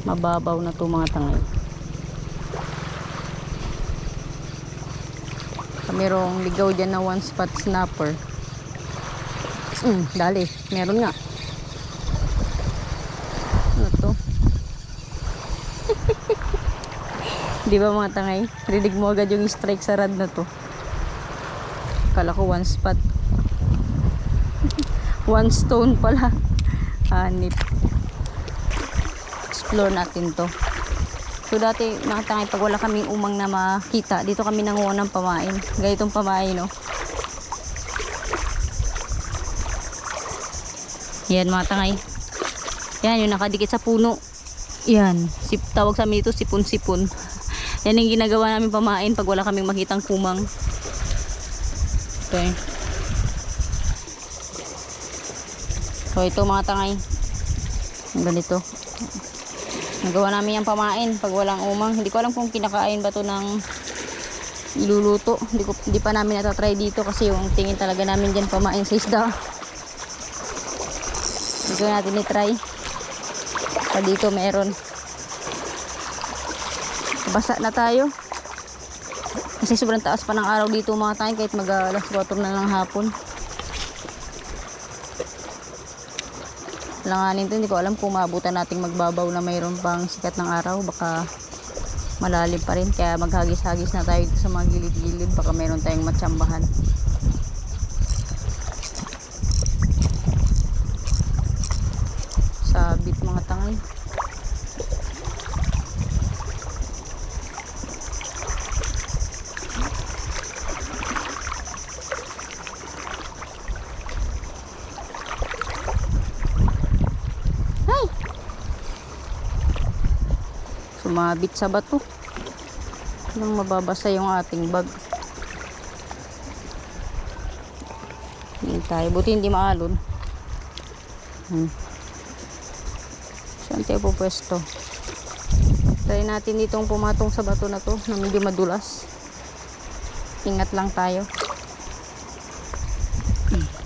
Mababaw na to mga tangay. Merong ligaw dyan na one spot snapper. Dali, meron nga. Ano to? Di ba mga tangay? Rinig mo agad yung strike sa rad na to. Kala ko one spot. One stone pala. Hanip. Explore natin to. So dati mga tangay, pag wala kaming umang na makita, dito kami nanguha ng pamain. Ganitong pamain, no? Yan mga tangay. Yan yung nakadikit sa puno. Yan. Tawag sa amin ito sipon-sipon. Yan yung ginagawa namin pamain pag wala kaming makitang kumang. Okay. So ito mga tangay. Ganito. Nagawa namin yung pamain pag walang umang. Hindi ko alam kung kinakain ba to ng iluluto. Hindi pa namin natatry dito kasi yung tingin talaga namin dyan pamain sa isda. Hindi ko natin itry. Pa dito meron. Basa na tayo. Kasi sobrang taas pa ng araw dito mga tayo kahit mag alas 4 na ng hapon. Langanin to, hindi ko alam kung maabutan nating magbabaw na mayroon pang sikat ng araw, baka malalim pa rin, kaya maghagis-hagis na tayo dito sa mga gilid-gilid, baka mayroon tayong matsambahan. Sabit mga tangay. Sumabit sa bato nang mababasa yung ating bag. Hindi tayo, buti hindi maalon. Saan tayo po pwesto? Try natin ditong pumatong sa bato na to na medyo madulas. Ingat lang tayo.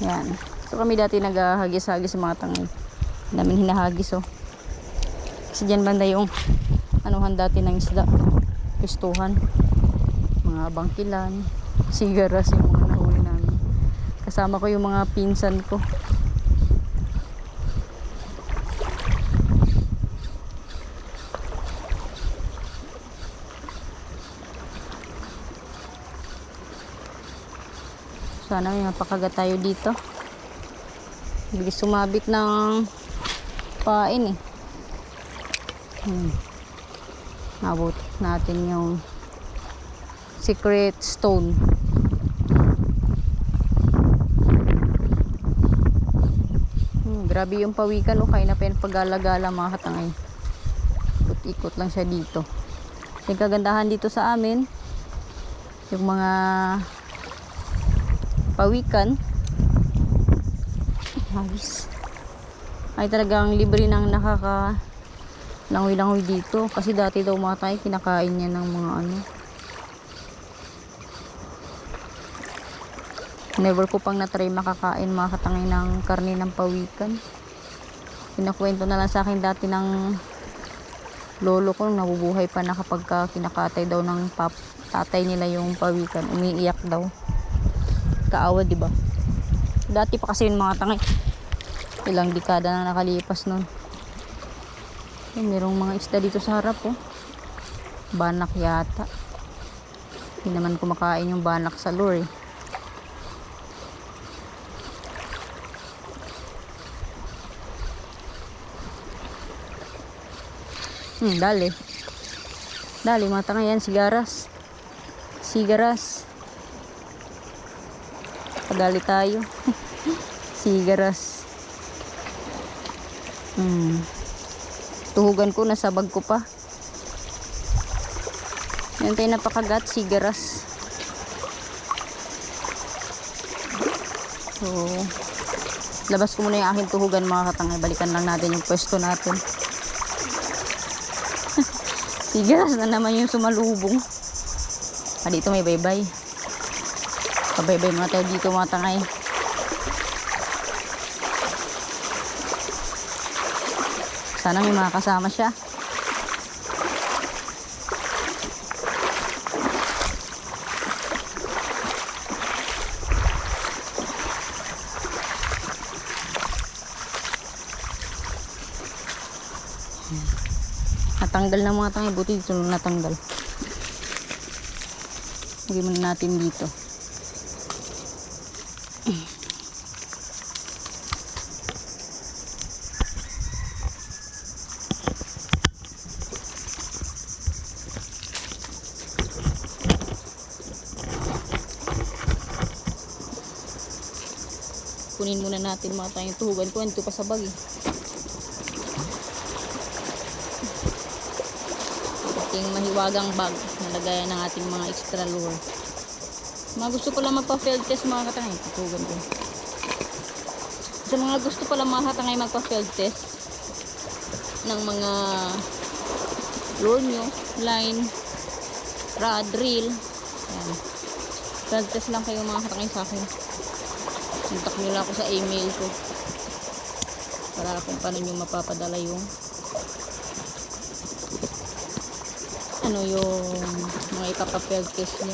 Yan. So kami dati naghahagis-hagis sa mga tangay. Namin hinahagis, oh. Kasi dyan banda yung anuhan dati ng isda, pistuhan, mga bangkilan, sigaras yung mga nahuli namin. Kasama ko yung mga pinsan ko. Sana may mapakagat tayo dito. Bilis sumabit ng pain, eh. Nabot natin yung secret stone. Grabe yung pawikan, o kaya na pagala-gala mga katangay. Ikot-ikot lang siya dito. Yung kagandahan dito sa amin, yung mga pawikan ay talagang libre ng langoy-langoy dito, kasi dati daw mga tayo kinakain niya ng mga ano. Never ko pang natry makakain mga katangay ng karne ng pawikan. Pinakwento na lang sa akin dati ng lolo ko nung nabubuhay pa na kapag kinakatay daw ng tatay nila yung pawikan, umiiyak daw. Kaawa, di ba? Dati pa kasi yung mga tangay, ilang dekada na nakalipas nun. Merong mga isda dito sa harap, oh. Banak yata. Hindi naman kumakain yung banak sa lure, eh. Dali. Dali mga tanga yan, sigaras. Sigaras. Padali tayo. Sigaras. Tuhugan ko, nasa bag ko pa. Yan tayo napakagat, sigaras. So, labas ko muna yung aking tuhugan mga katangay. Balikan lang natin yung pwesto natin. Sigaras na naman yung sumalubong. Dito may baybay. Pabaybay mga tayo dito mga tangay. Sana may makakasama siya. Natanggal na mga tangay, buti dito natanggal. Lagyan muna natin dito. Kunin muna natin mga tayong tuhugan ko. Ito pa sa bag eh. Ating mahiwagang bag na lagayan ng ating mga extra lure. Mga gusto pala magpa-field test mga katangay. Tuhugan ko. Sa mga gusto pala mga katangay magpa-field test ng mga lure nyo, line, rod, reel. Ayan. Field test lang kayo mga katangay sa akin. Contact nyo lang ako sa email ko para kung paano nyo mapapadala yung yung mga ipapapel test nyo.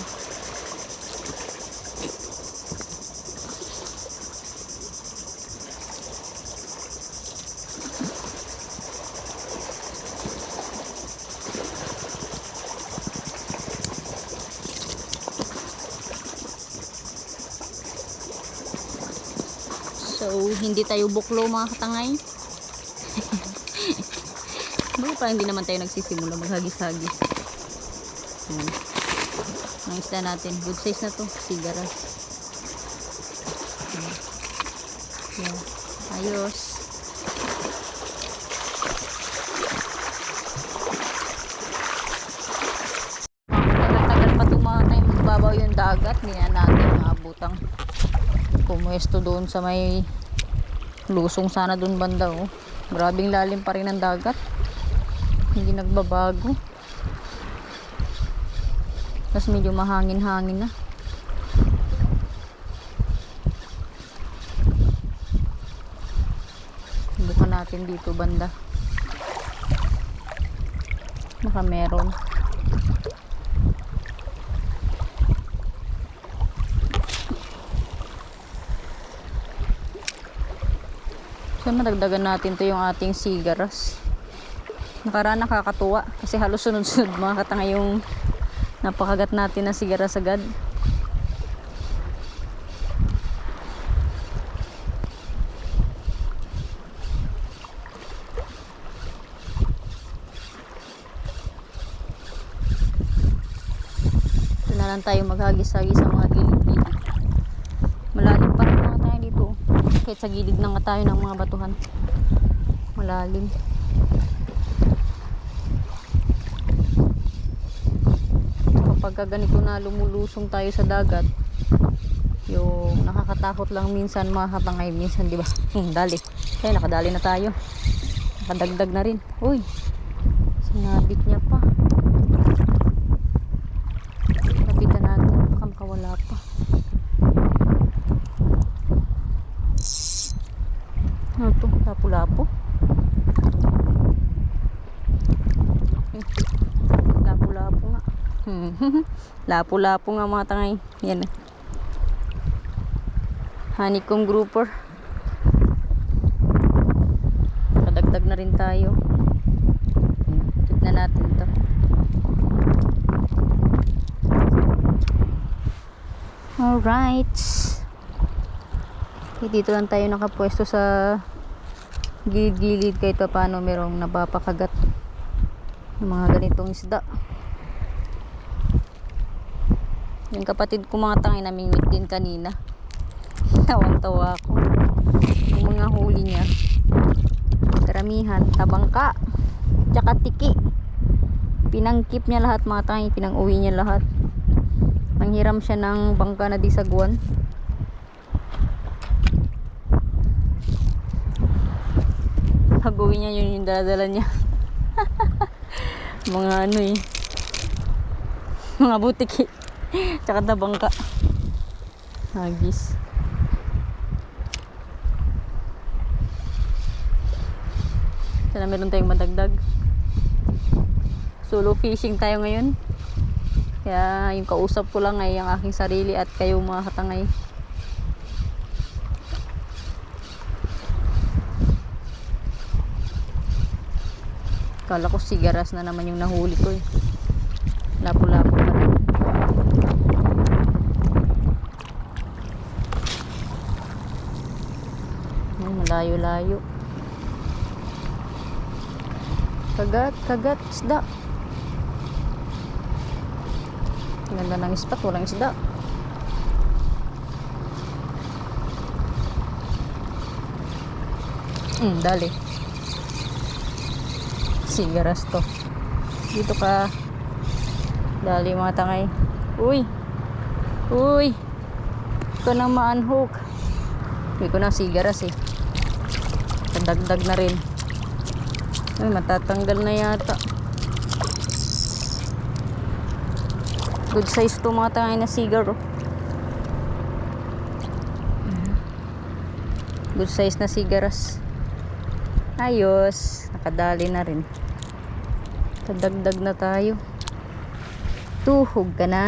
So, hindi tayo buklo mga katangay. Bakit pa hindi naman tayo nagsisimula maghagis-hagis. Ang isda natin. Good size na to. Sigaras. Yeah. Ayos. Tagal-tagal pa tumatay magbabaw yung dagat. Hindi na natin maabutang pumuesto doon sa may lusong sana doon banda oh. Grabing lalim pa rin ang dagat, hindi nagbabago, tapos medyo mahangin-hangin na. Bukan natin dito banda, baka meron. So, madagdagan natin to yung ating sigaras. Nakaraan nakakatuwa kasi halos sunod-sunod mga katanga yung napakagat natin na sigaras agad. Ito na lang tayo maghagis-hagis sa mga gilid-gilid. Malalim pa rin mga tayo dito. Kahit sa gilid na nga tayo ng mga batuhan, malalim. Kapag ganito na lumulusong tayo sa dagat, yung nakakatakot lang minsan mga katangay, minsan diba dali, kaya nakadali na tayo, nakadagdag na rin. Uy, sinabit niya pa. Lapitan natin, baka makawala pa. Ano to? Lapu-lapu? Lapu-lapu nga. Lapu-lapu nga mga tangay. Yan eh. Honeycomb grouper. Kadagdag na rin tayo. Tignan natin to. Alright. Dito lang tayo nakapwesto sa gilid-gilid kahit pa paano merong napapakagat ng mga ganitong isda. Yung kapatid ko mga tangay namingwit din kanina. Tawang-tawa ako. Yung mga huli niya, karamihan tabangka tsaka tiki. Pinangkip niya lahat mga tangay, pinang-uwi niya lahat. Nanghiram siya ng bangka na disagwan. Pag-uwi niya yun yung daladala niya. Mga ano eh, mga butiki tsaka tabangka. Hagis. Sana meron tayong madagdag. Solo fishing tayo ngayon, kaya yung kausap ko lang ay ang aking sarili at kayo mga katangay. Kala ko sigaras na naman yung nahuli ko eh. Lapo-lapo pa rin. Ay, malayo-layo. Kagat, isda. Ganda ng spot, walang isda. Dali. Sigaras to. Dito ka. Dali mga tangay. Uy. Ito na ma-unhook. Hindi ko na sigaras eh. Kadagdag na rin. Ay, matatanggal na yata. Good size to mga tangay na sigar oh. Good size na sigaras. Ayos. Nakadali na rin. Kadagdag na tayo. Tuhog ka na.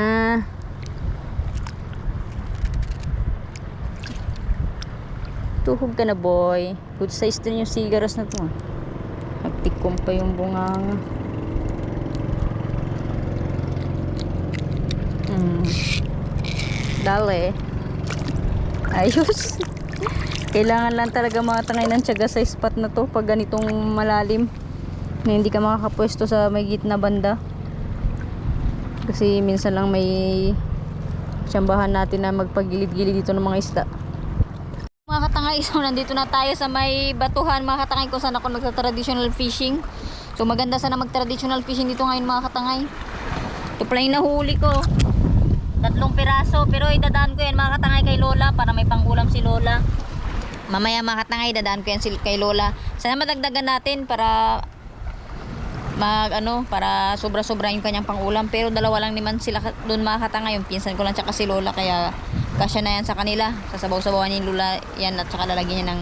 Tuhog ka na boy. Good size din yung sigaras na to. Nagtikom pa yung bunganga. Dali. Ayos. Kailangan lang talaga matangay ng tiyaga sa spot na to pag ganitong malalim na hindi ka makakapwesto sa may gitna banda. Kasi minsan lang may tsambahan natin na magpagilid-gilid dito ng mga isda. Mga katangay, so nandito na tayo sa may batuhan mga katangay kung saan ako nagta-traditional fishing. So maganda sana mag-traditional fishing dito ngayon mga katangay. Ito pala yung nahuli ko. 3 piraso pero idadaan ko yan mga katangay kay Lola para may pangulam si Lola. Mamaya mga katangay dadaan ko yan kay Lola. Sana madagdagan natin para para sobra-sobra yung kanyang pangulam, pero dalawa lang naman sila doon mga katangay, yung pinsan ko lang tsaka si Lola, kaya kasya na yan sa kanila. Sasabaw-sabawan niya yung Lola yan at saka lalagyan niya ng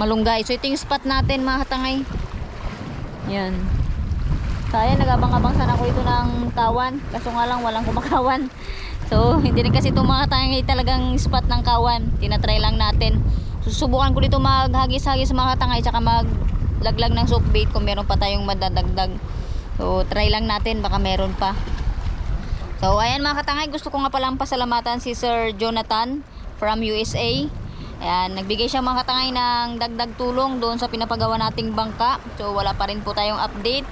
malunggay. So ito yung spot natin mga katangay. Yan. Kaya nagabang-abang sana ko ito ng kawan, kaso nga lang walang kumakawan. So hindi rin kasi ito mga katangay talagang spot ng kawan. Tinatry lang natin. Susubukan ko dito maghagis-hagis mga katangay, tsaka laglag ng soap bait kung meron pa tayong madadagdag. So try lang natin, baka meron pa. So ayan mga katangay, gusto ko nga palang pasalamatan si Sir Jonathan from USA. Ayan, nagbigay siya mga katangay ng dagdag tulong doon sa pinapagawa nating bangka. So wala pa rin po tayong update.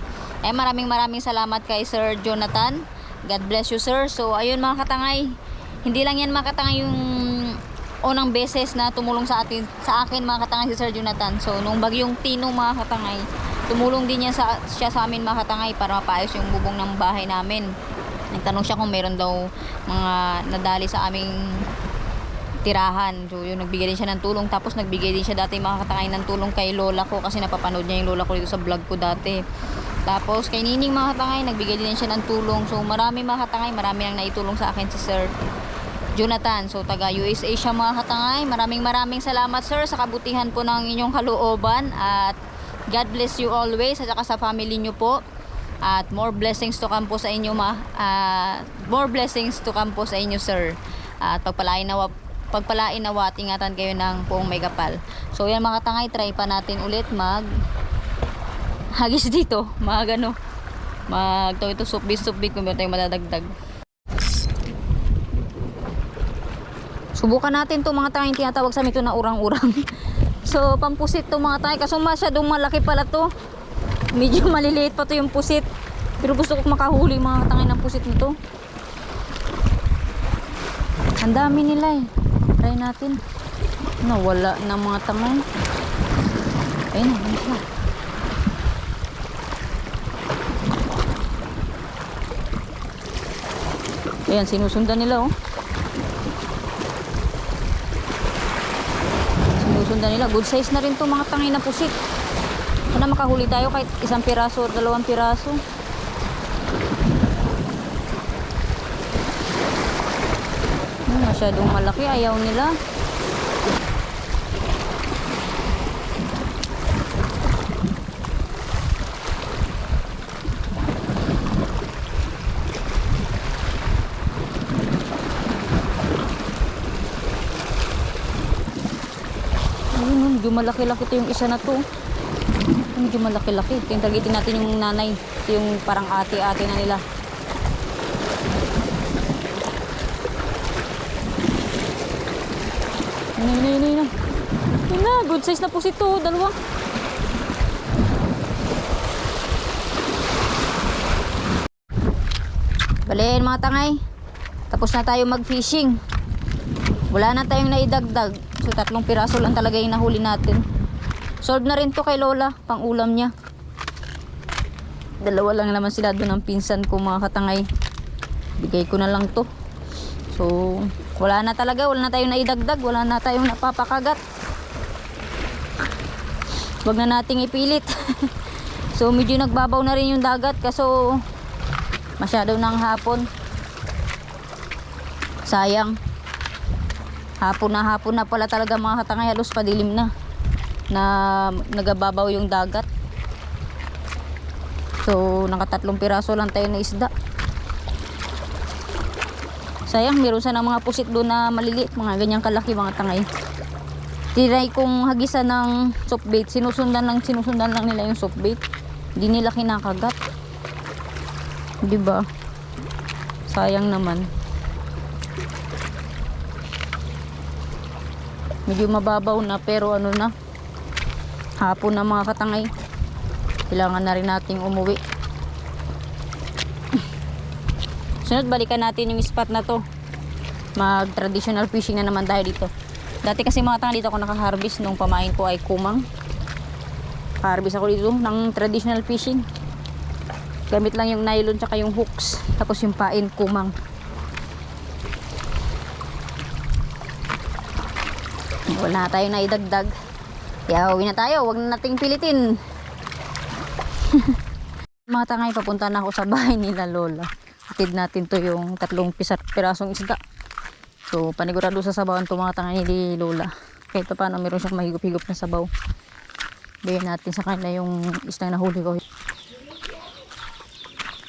Ayan, maraming salamat kay Sir Jonathan. God bless you sir. So ayun mga katangay, hindi lang yan mga katangay yung unang beses na tumulong sa akin mga katangay si Sir Jonathan. So nung bagyong Tino mga katangay, tumulong din siya sa amin mga katangay para mapaayos yung bubong ng bahay namin. Nagtanong siya kung meron daw mga nadali sa aming tirahan. So yun, nagbigay din siya ng tulong. Tapos nagbigay din siya dati mga katangay ng tulong kay Lola ko, kasi napapanood niya yung Lola ko dito sa vlog ko dati. Tapos kay Nining mga katangay, nagbigay din siya ng tulong. So marami mga katangay, marami ang naitulong sa akin si Sir Jonathan. So taga USA siya mga katangay. Maraming salamat sir sa kabutihan po ng inyong kalooban, at God bless you always at saka sa family nyo po, at more blessings to come po sa inyo more blessings to come po sa inyo sir, at pagpalain nawa at ingatan kayo ng buong may kapal. So yan mga katangay, try pa natin ulit mag hagis dito, ito subbit kung meron tayong madadagdag. Subukan natin to mga tangay, tinatawag sa amin ito na urang-urang. So pampusit to mga tangay, kaso masyadong malaki pala to. Medyo maliliit pa to yung pusit, pero gusto ko makahuli mga tangay ng pusit nito. Ang dami nila eh. Try natin. Nawala na mga tangay. Ayun na. Ayan, sinusundan nila oh. Good size na rin to mga tangay na pusit. Sana makahuli tayo kahit 1 piraso o 2 piraso. Masyadong malaki, ayaw nila. Medyo malaki-laki to yung isa na to. Medyo malaki-laki. Ito yung targetin natin yung nanay. Ito yung parang ate-ate na nila. Yun na, good size na po ito. Dalawa. Baliin mga tangay. Tapos na tayo mag-fishing. Wala na tayong naidagdag. So 3 piraso lang talaga yung nahuli natin. Solve na rin to kay Lola, pang ulam niya. 2 lang naman sila doon ng pinsan ko mga katangay. Bigay ko na lang to. So wala na talaga, wala na tayong naidagdag, wala na tayong napapakagat. Wag na nating ipilit. So medyo nagbabaw na rin yung dagat kaso masyado nang hapon. Sayang. Hapon na pala talaga mga katangay, halos padilim na nagababaw yung dagat. So naka 3 piraso lang tayo na isda. Sayang, meron sana mga pusit doon na maliliit, mga ganyang kalaki mga tangay. Tinry kong hagisan ng soft bait, sinusundan lang nila yung soft bait. Hindi nila kinakagat. Diba? Sayang naman. Medyo mababaw na pero ano na, hapon na mga katangay. Kailangan na rin nating umuwi. Sunod balikan natin yung spot na to. Mag traditional fishing na naman tayo dito. Dati kasi mga katangay dito ako nakaharvest nung pamain ko ay kumang. Harvest ako dito ng traditional fishing. Gamit lang yung nylon tsaka yung hooks. Tapos yung pain kumang. Wala na tayo na idagdag. Kaya uwi na tayo. Huwag na nating pilitin. Mga tangay, papunta na ako sa bahay nila Lola. Hatid natin to yung 3 pirasong isda. So panigurado sa sabawan to mga tangay ni Lola. Kahit pa paano meron siyang mahigop-higop na sabaw. Bayan natin sa kanila yung isdang nahuli ko.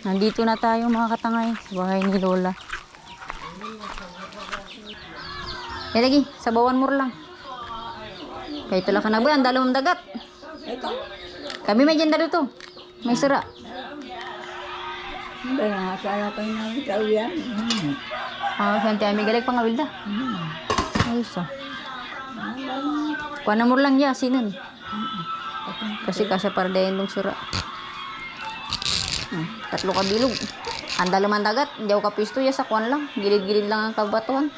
Nandito na tayo mga katangay sa bahay ni Lola. Lagi, sabawan mo lang. Kahit wala ka na ba, ang dalawang dagat. Kami may dyan dito. May sira. Kaya sala kayo namin sa uyan. Santi ay may galig pang awil da. Ayos ah. Kuha na mo lang ya, sinan. Kasi kasya para dahin ng sira. 3 kabilog. Ang dalawang dagat. Hindi ako kapisto ya sa kuwan lang. Gilid-gilid lang ang kabatuan.